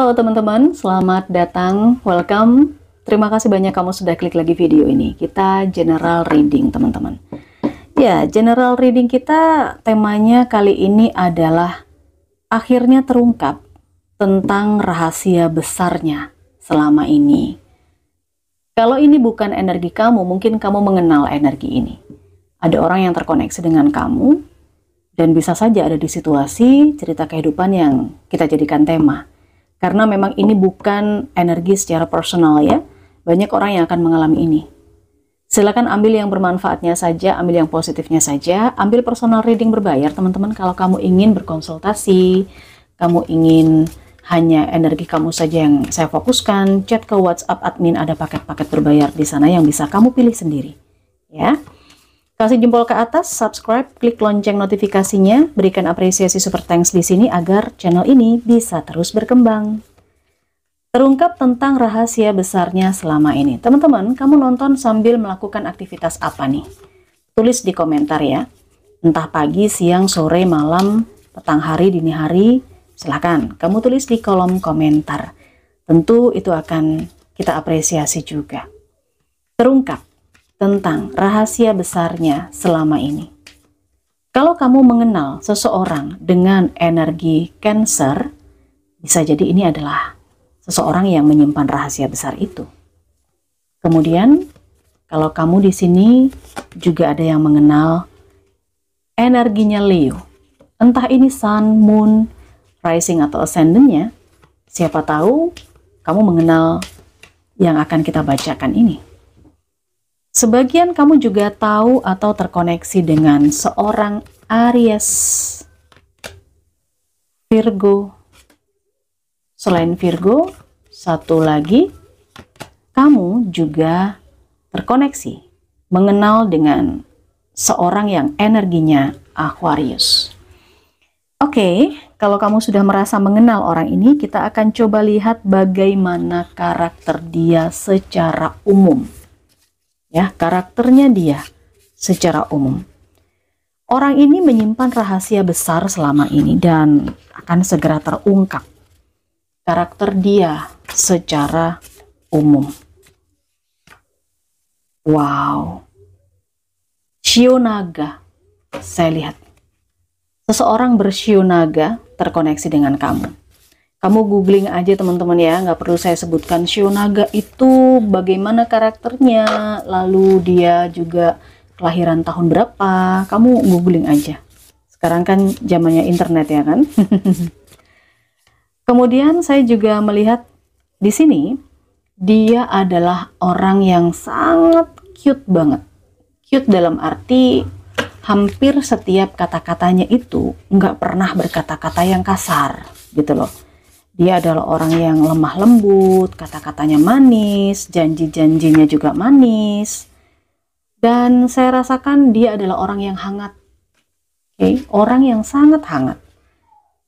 Halo teman-teman, selamat datang, welcome. Terima kasih banyak kamu sudah klik lagi video ini. Kita general reading teman-teman. Ya, general reading kita temanya kali ini adalah akhirnya terungkap tentang rahasia besarnya selama ini. Kalau ini bukan energi kamu, mungkin kamu mengenal energi ini. Ada orang yang terkoneksi dengan kamu, dan bisa saja ada di situasi cerita kehidupan yang kita jadikan tema. Karena memang ini bukan energi secara personal ya. Banyak orang yang akan mengalami ini. Silakan ambil yang bermanfaatnya saja, ambil yang positifnya saja. Ambil personal reading berbayar teman-teman. Kalau kamu ingin berkonsultasi, kamu ingin hanya energi kamu saja yang saya fokuskan, chat ke WhatsApp admin, ada paket-paket berbayar di sana yang bisa kamu pilih sendiri. Ya. Kasih jempol ke atas, subscribe, klik lonceng notifikasinya, berikan apresiasi super thanks di sini agar channel ini bisa terus berkembang. Terungkap tentang rahasia besarnya selama ini. Teman-teman, kamu nonton sambil melakukan aktivitas apa nih? Tulis di komentar ya. Entah pagi, siang, sore, malam, petang hari, dini hari, silahkan. Kamu tulis di kolom komentar. Tentu itu akan kita apresiasi juga. Terungkap tentang rahasia besarnya selama ini. Kalau kamu mengenal seseorang dengan energi Cancer, bisa jadi ini adalah seseorang yang menyimpan rahasia besar itu. Kemudian, kalau kamu di sini juga ada yang mengenal energinya Leo. Entah ini Sun, Moon, Rising atau Ascendant-nya, siapa tahu kamu mengenal yang akan kita bacakan ini. Sebagian kamu juga tahu atau terkoneksi dengan seorang Aries, Virgo. Selain Virgo, satu lagi, kamu juga terkoneksi, mengenal dengan seorang yang energinya Aquarius. Oke, kalau kamu sudah merasa mengenal orang ini, kita akan coba lihat bagaimana karakter dia secara umum. Ya, karakternya dia secara umum. Orang ini menyimpan rahasia besar selama ini dan akan segera terungkap. Karakter dia secara umum. Wow. Shio naga. Saya lihat. Seseorang bershio naga terkoneksi dengan kamu. Kamu googling aja teman-teman ya, nggak perlu saya sebutkan shio naga itu bagaimana karakternya, lalu dia juga kelahiran tahun berapa, kamu googling aja. Sekarang kan zamannya internet ya kan. Kemudian saya juga melihat di sini, dia adalah orang yang sangat cute banget. Cute dalam arti hampir setiap kata-katanya itu nggak pernah berkata-kata yang kasar gitu loh. Dia adalah orang yang lemah lembut, kata-katanya manis, janji-janjinya juga manis. Dan saya rasakan dia adalah orang yang hangat. Oke, orang yang sangat hangat.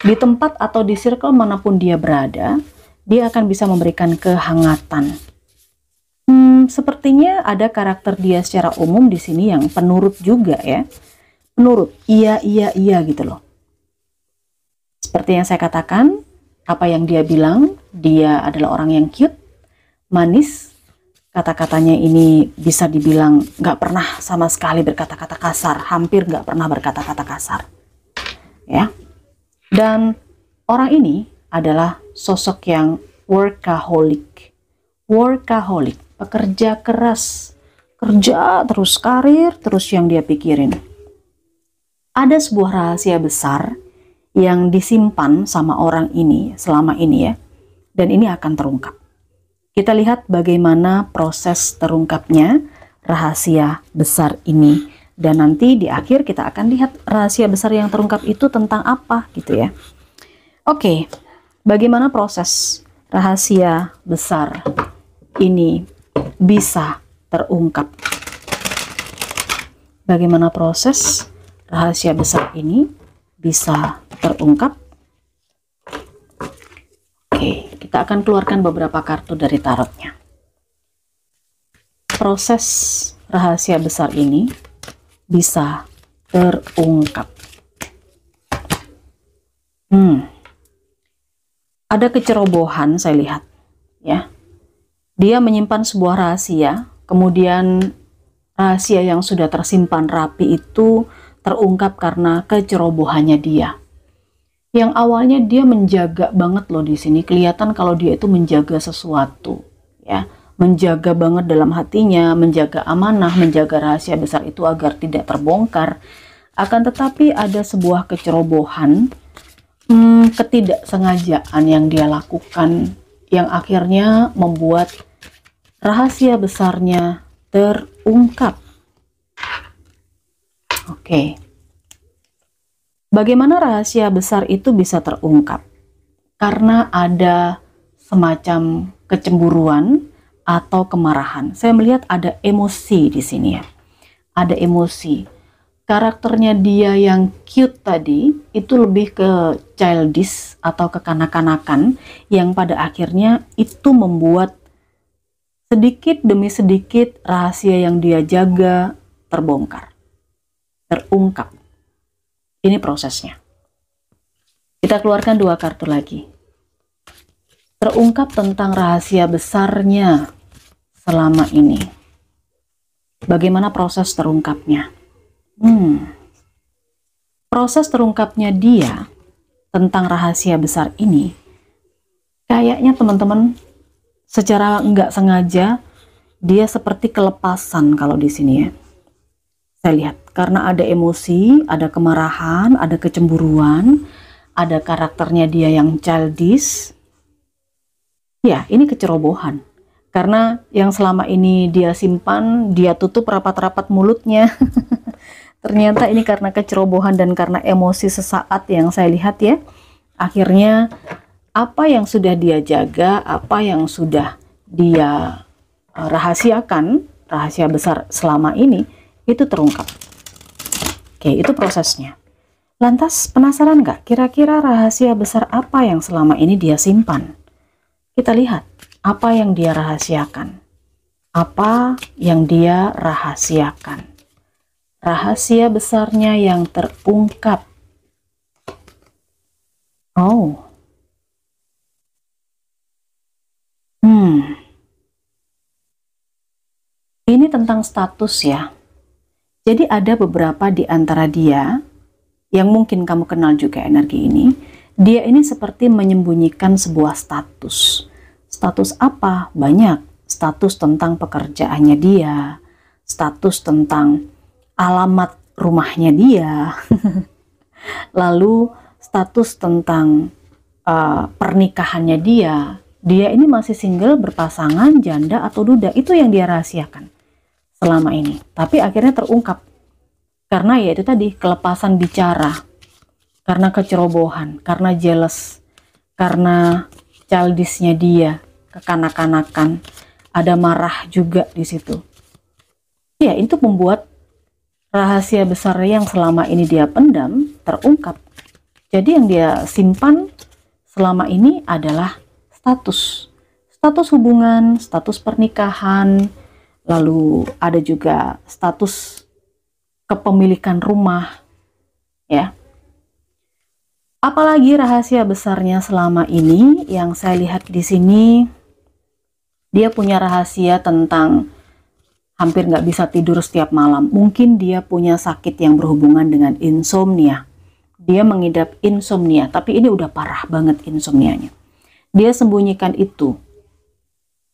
Di tempat atau di circle manapun dia berada, dia akan bisa memberikan kehangatan. Sepertinya ada karakter dia secara umum di sini yang penurut juga ya. Penurut, iya gitu loh. Seperti yang saya katakan, apa yang dia bilang, dia adalah orang yang cute, manis, kata-katanya ini bisa dibilang nggak pernah sama sekali berkata-kata kasar, hampir nggak pernah berkata-kata kasar. Ya. Dan orang ini adalah sosok yang workaholic. Workaholic, pekerja keras, kerja terus, karir terus yang dia pikirin. Ada sebuah rahasia besar yang disimpan sama orang ini selama ini ya, dan ini akan terungkap. Kita lihat bagaimana proses terungkapnya rahasia besar ini, dan nanti di akhir kita akan lihat rahasia besar yang terungkap itu tentang apa gitu ya. Oke, bagaimana proses rahasia besar ini bisa terungkap? Bagaimana proses rahasia besar ini bisa terungkap? Oke, kita akan keluarkan beberapa kartu dari tarotnya. Proses rahasia besar ini bisa terungkap. ada kecerobohan saya lihat, ya. Dia menyimpan sebuah rahasia, kemudian rahasia yang sudah tersimpan rapi itu terungkap karena kecerobohannya dia. Yang awalnya dia menjaga banget loh di sini, kelihatan kalau dia itu menjaga sesuatu, ya, menjaga banget dalam hatinya, menjaga amanah, menjaga rahasia besar itu agar tidak terbongkar. Akan tetapi ada sebuah kecerobohan, ketidaksengajaan yang dia lakukan, yang akhirnya membuat rahasia besarnya terungkap. Oke. Bagaimana rahasia besar itu bisa terungkap? Karena ada semacam kecemburuan atau kemarahan. Saya melihat ada emosi di sini ya. Ada emosi. Karakternya dia yang cute tadi itu lebih ke childish atau kekanak-kanakan, yang pada akhirnya itu membuat sedikit demi sedikit rahasia yang dia jaga terbongkar, terungkap. Ini prosesnya. Kita keluarkan 2 kartu lagi. Terungkap tentang rahasia besarnya selama ini. Bagaimana proses terungkapnya? Proses terungkapnya dia tentang rahasia besar ini, kayaknya teman-teman secara nggak sengaja dia seperti kelepasan kalau di sini ya. Saya lihat karena ada emosi, ada kemarahan, ada kecemburuan, ada karakternya dia yang childish. Ya, ini kecerobohan. Karena yang selama ini dia simpan, dia tutup rapat-rapat mulutnya. Ternyata ini karena kecerobohan dan karena emosi sesaat yang saya lihat ya. Akhirnya apa yang sudah dia jaga, apa yang sudah dia rahasiakan, rahasia besar selama ini, itu terungkap. Oke, itu prosesnya. Lantas penasaran nggak kira-kira rahasia besar apa yang selama ini dia simpan? Kita lihat apa yang dia rahasiakan. Apa yang dia rahasiakan. Rahasia besarnya yang terungkap. Oh. Ini tentang status ya. Jadi ada beberapa di antara dia yang mungkin kamu kenal juga energi ini. Dia ini seperti menyembunyikan sebuah status. Status apa? Banyak. Status tentang pekerjaannya dia. Status tentang alamat rumahnya dia. Lalu status tentang pernikahannya dia. Dia ini masih single, berpasangan, janda atau duda. Itu yang dia rahasiakan selama ini. Tapi akhirnya terungkap. Karena ya itu tadi, kelepasan bicara. Karena kecerobohan, karena jealous, karena childishnya dia, kekanak-kanakan. Ada marah juga di situ. Ya, itu membuat rahasia besar yang selama ini dia pendam terungkap. Jadi yang dia simpan selama ini adalah status hubungan, status pernikahan, lalu ada juga status kepemilikan rumah, ya. Apalagi rahasia besarnya selama ini yang saya lihat di sini, dia punya rahasia tentang hampir nggak bisa tidur setiap malam. Mungkin dia punya sakit yang berhubungan dengan insomnia. Dia mengidap insomnia, tapi ini udah parah banget insomnianya. Dia sembunyikan itu.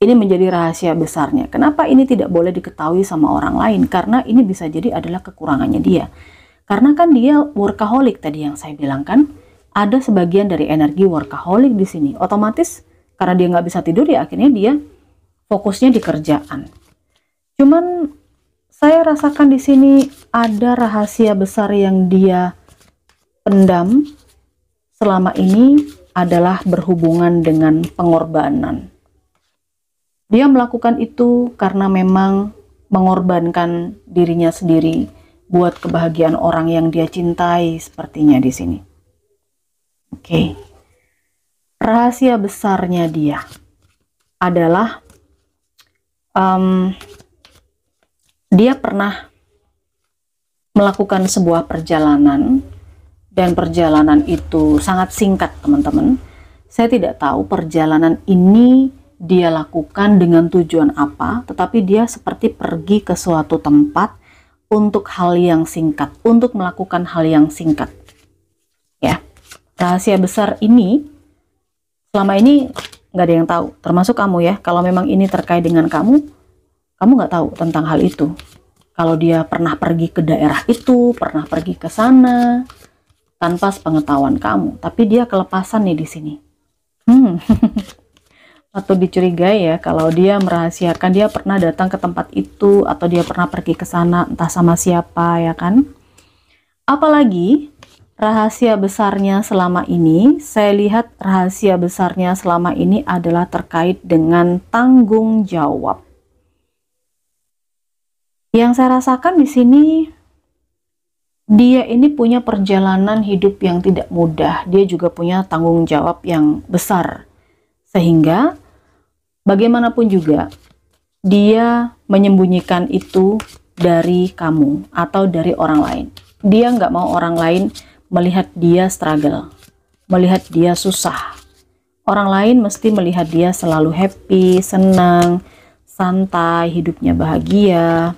Ini menjadi rahasia besarnya. Kenapa ini tidak boleh diketahui sama orang lain? Karena ini bisa jadi adalah kekurangannya dia. Karena kan dia workaholic tadi yang saya bilang kan. Ada sebagian dari energi workaholic di sini. Otomatis karena dia nggak bisa tidur ya akhirnya dia fokusnya di kerjaan. Cuman saya rasakan di sini ada rahasia besar yang dia pendam selama ini adalah berhubungan dengan pengorbanan. Dia melakukan itu karena memang mengorbankan dirinya sendiri buat kebahagiaan orang yang dia cintai sepertinya di sini. Oke. Rahasia besarnya dia adalah dia pernah melakukan sebuah perjalanan dan perjalanan itu sangat singkat teman-teman. Saya tidak tahu perjalanan ini dia lakukan dengan tujuan apa, tetapi dia seperti pergi ke suatu tempat untuk hal yang singkat, untuk melakukan hal yang singkat. Ya, rahasia besar ini selama ini nggak ada yang tahu, termasuk kamu ya. Kalau memang ini terkait dengan kamu nggak tahu tentang hal itu. Kalau dia pernah pergi ke daerah itu, pernah pergi ke sana tanpa sepengetahuan kamu, tapi dia kelepasan nih di sini. Atau dicurigai ya kalau dia merahasiakan dia pernah datang ke tempat itu atau dia pernah pergi ke sana entah sama siapa, ya kan? Apalagi rahasia besarnya selama ini, saya lihat rahasia besarnya selama ini adalah terkait dengan tanggung jawab. Yang saya rasakan di sini, dia ini punya perjalanan hidup yang tidak mudah. Dia juga punya tanggung jawab yang besar. Sehingga bagaimanapun juga dia menyembunyikan itu dari kamu atau dari orang lain. Dia nggak mau orang lain melihat dia struggle, melihat dia susah. Orang lain mesti melihat dia selalu happy, senang, santai, hidupnya bahagia.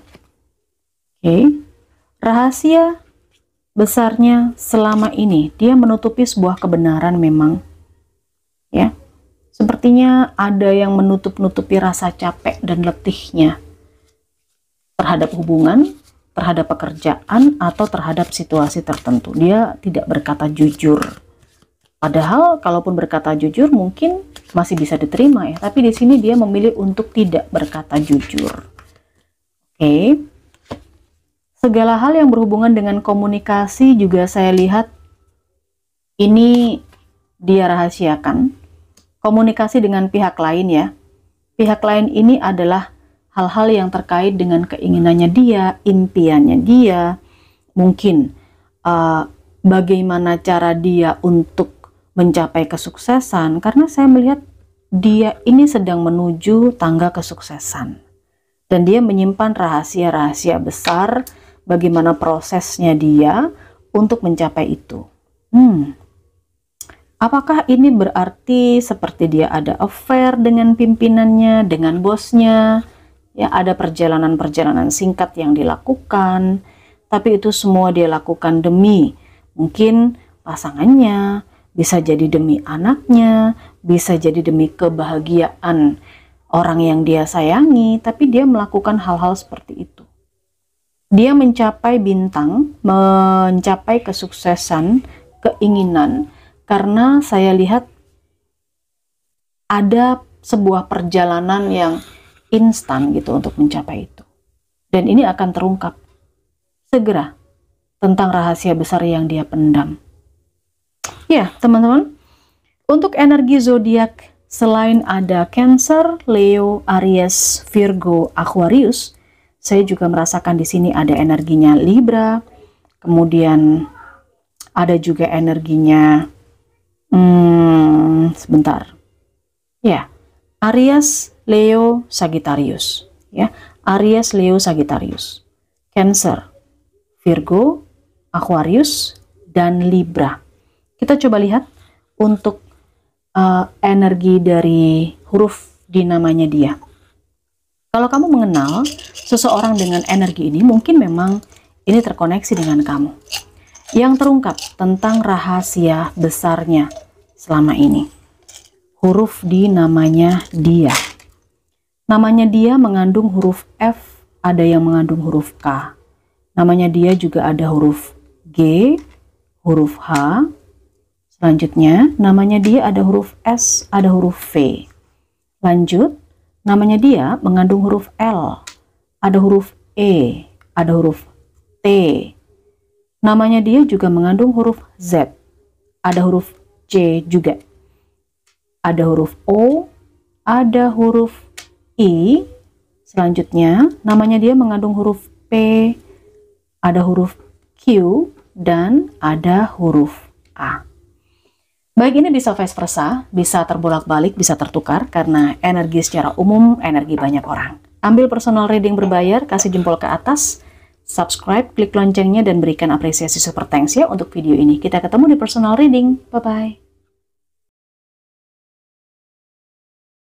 Oke. Rahasia besarnya selama ini, dia menutupi sebuah kebenaran memang. Ya. Sepertinya ada yang menutup-nutupi rasa capek dan letihnya terhadap hubungan, terhadap pekerjaan, atau terhadap situasi tertentu. Dia tidak berkata jujur. Padahal kalaupun berkata jujur mungkin masih bisa diterima ya. Tapi di sini dia memilih untuk tidak berkata jujur. Oke. Segala hal yang berhubungan dengan komunikasi juga saya lihat ini dia rahasiakan. Komunikasi dengan pihak lain ya. Pihak lain ini adalah hal-hal yang terkait dengan keinginannya dia, impiannya dia, mungkin bagaimana cara dia untuk mencapai kesuksesan, karena saya melihat dia ini sedang menuju tangga kesuksesan. Dan dia menyimpan rahasia-rahasia besar bagaimana prosesnya dia untuk mencapai itu. Apakah ini berarti seperti dia ada affair dengan pimpinannya, dengan bosnya? Ya, ada perjalanan-perjalanan singkat yang dilakukan, tapi itu semua dia lakukan demi mungkin pasangannya, bisa jadi demi anaknya, bisa jadi demi kebahagiaan orang yang dia sayangi, tapi dia melakukan hal-hal seperti itu. Dia mencapai bintang, mencapai kesuksesan, keinginan, karena saya lihat ada sebuah perjalanan yang instan gitu untuk mencapai itu. Dan ini akan terungkap segera tentang rahasia besar yang dia pendam. Ya, teman-teman, untuk energi zodiak selain ada Cancer, Leo, Aries, Virgo, Aquarius, saya juga merasakan di sini ada energinya Libra, kemudian ada juga energinya sebentar. Ya, Aries, Leo, Sagittarius. Ya, Aries, Leo, Sagittarius. Cancer, Virgo, Aquarius, dan Libra. Kita coba lihat untuk energi dari huruf di namanya dia. Kalau kamu mengenal seseorang dengan energi ini, mungkin memang ini terkoneksi dengan kamu. Yang terungkap tentang rahasia besarnya selama ini. Huruf di namanya dia. Namanya dia mengandung huruf F, ada yang mengandung huruf K. Namanya dia juga ada huruf G, huruf H. Selanjutnya, namanya dia ada huruf S, ada huruf V. Lanjut, namanya dia mengandung huruf L, ada huruf E, ada huruf T. Namanya dia juga mengandung huruf Z, ada huruf C juga. Ada huruf O, ada huruf I. Selanjutnya, namanya dia mengandung huruf P, ada huruf Q, dan ada huruf A. Baik, ini bisa vice versa, bisa terbolak-balik, bisa tertukar, karena energi secara umum, energi banyak orang. Ambil personal reading berbayar, kasih jempol ke atas, subscribe, klik loncengnya, dan berikan apresiasi super thanks ya untuk video ini. Kita ketemu di personal reading. Bye-bye.